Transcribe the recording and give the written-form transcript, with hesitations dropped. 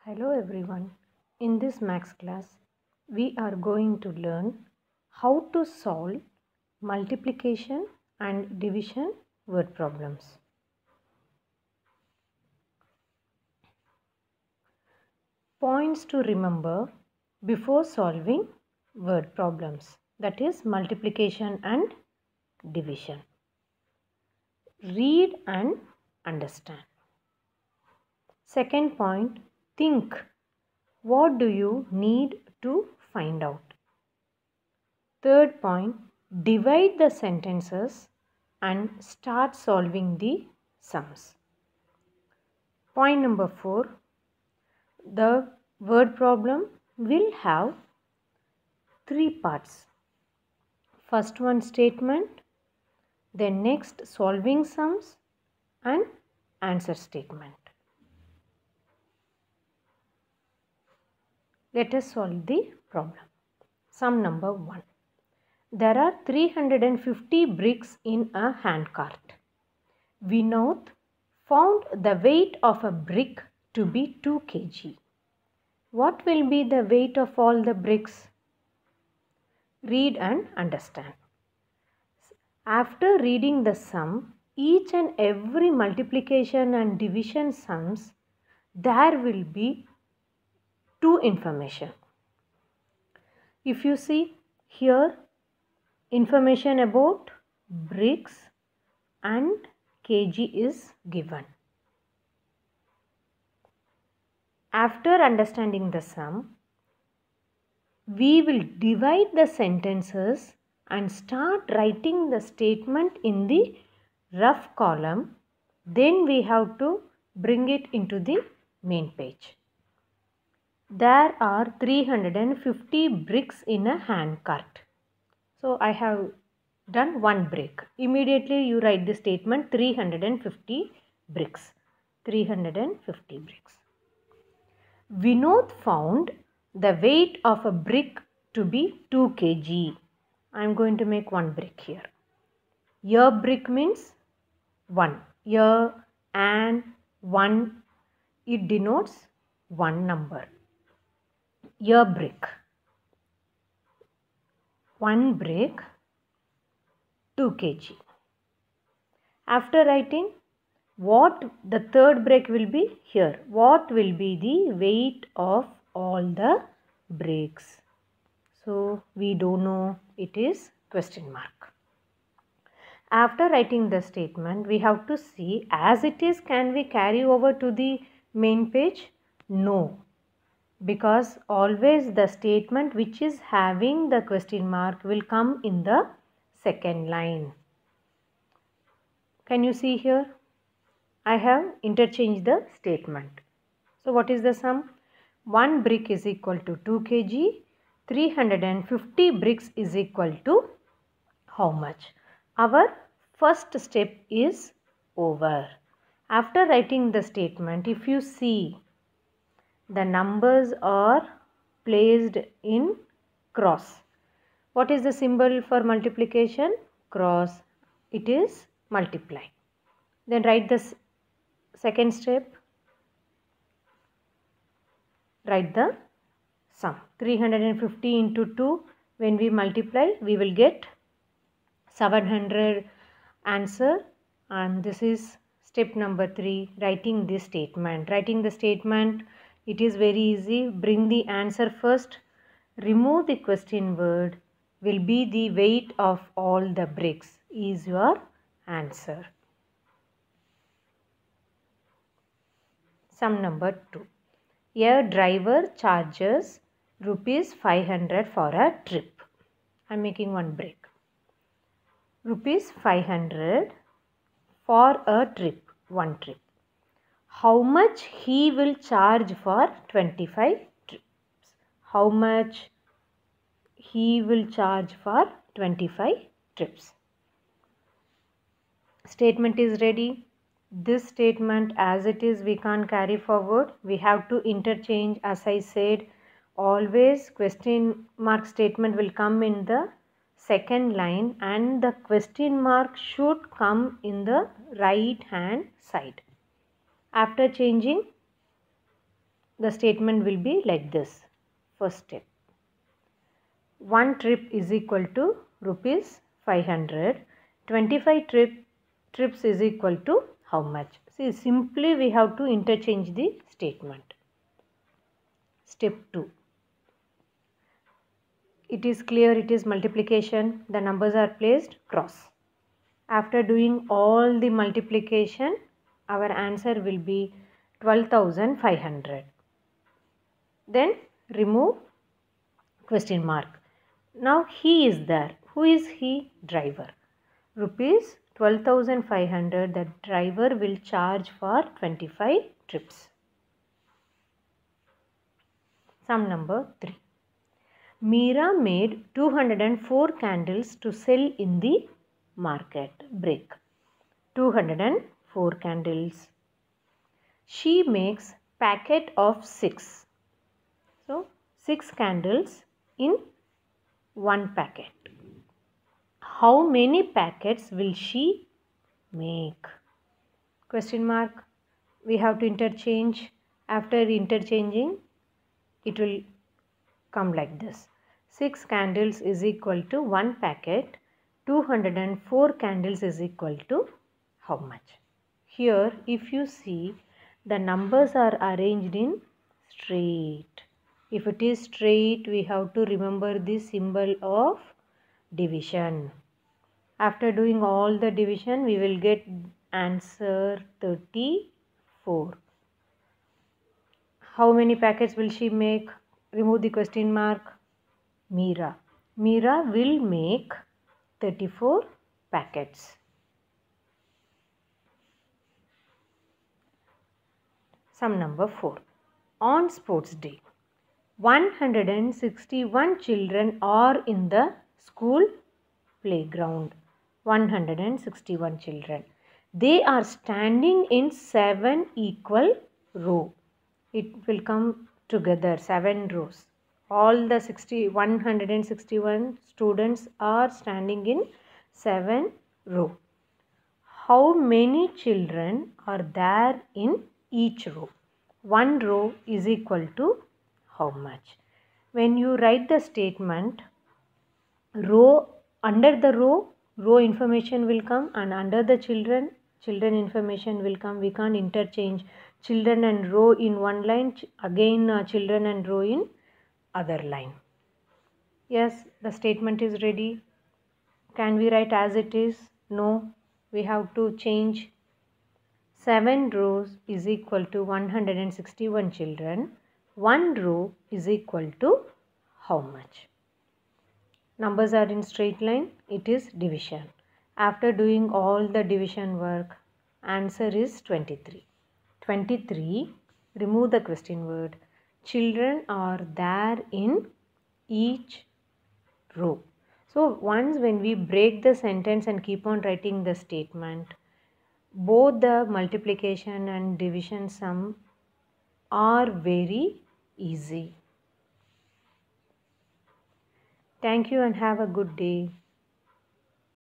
Hello everyone. In this maths class, we are going to learn how to solve multiplication and division word problems. Points to remember before solving word problems, that is multiplication and division. Read and understand. Second point, think. What do you need to find out? Third point, divide the sentences and start solving the sums. Point number 4, the word problem will have 3 parts. First one statement, then next solving sums and answer statement. Let us solve the problem. Sum number 1. There are 350 bricks in a handcart. Vinod found the weight of a brick to be 2 kg. What will be the weight of all the bricks? Read and understand. After reading the sum, each and every multiplication and division sums, there will be 2 information. If you see here, information about bricks and kg is given. After understanding the sum, we will divide the sentences and start writing the statement in the rough column. Then we have to bring it into the main page. There are 350 bricks in a handcart. So I have done one brick. Immediately you write the statement 350 bricks. 350 bricks. Vinod found the weight of a brick to be 2 kg. I am going to make one brick here. Your brick means 1. Your and 1, it denotes one number. Your brick. One brick, 2 kg. After writing, what the third brick will be here? What will be the weight of all the bricks? So we don't know, it is question mark. After writing the statement, we have to see as it is, can we carry over to the main page? No. Because always the statement which is having the question mark will come in the second line. Can you see here? I have interchanged the statement. So what is the sum? 1 brick is equal to 2 kg. 350 bricks is equal to how much? Our first step is over. After writing the statement, if you see, the numbers are placed in cross. What is the symbol for multiplication? Cross. It is multiply. Then write the second step. Write the sum. 350 into 2. When we multiply, we will get 700 answer. And this is step number 3. Writing this statement. Writing the statement, it is very easy. Bring the answer first. Remove the question word. Will be the weight of all the bricks is your answer. Sum number 2. A driver charges rupees 500 for a trip. I am making one brick. Rupees 500 for a trip, one trip. How much he will charge for 25 trips? How much he will charge for 25 trips? Statement is ready. This statement as it is we can't carry forward. We have to interchange. As I said, always question mark statement will come in the second line and the question mark should come in the right hand side. After changing the statement will be like this. First step. 1 trip is equal to rupees 500. 25 trips is equal to how much? See, simply we have to interchange the statement. Step 2. It is clear, it is multiplication. The numbers are placed cross. After doing all the multiplication, our answer will be 12,500. Then remove question mark. Now he is there. Who is he? Driver. Rupees 12,500 the driver will charge for 25 trips. Sum number 3. Meera made 204 candles to sell in the market. Break. 204 candles. She makes packet of 6. So 6 candles in one packet. How many packets will she make? Question mark. We have to interchange. After interchanging, it will come like this. 6 candles is equal to 1 packet. 204 candles is equal to how much? Here, if you see, the numbers are arranged in straight. If it is straight, we have to remember the symbol of division. After doing all the division, we will get answer 34. How many packets will she make? Remove the question mark. Meera. Meera will make 34 packets. Sum number 4. On sports day, 161 children are in the school playground. 161 children. They are standing in 7 equal rows. It will come together, 7 rows. All the 161 students are standing in 7 rows. How many children are there in each row? 1 row is equal to how much? When you write the statement, under the row information will come, and under the children information will come. We can't interchange children and row in one line, again children and row in other line. Yes, the statement is ready. Can we write as it is? No, we have to change. 7 rows is equal to 161 children. 1 row is equal to how much? Numbers are in straight line. It is division. After doing all the division work, answer is 23. 23. Remove the question word. Children are there in each row. So once when we break the sentence and keep on writing the statement, both the multiplication and division sum are very easy. Thank you and have a good day.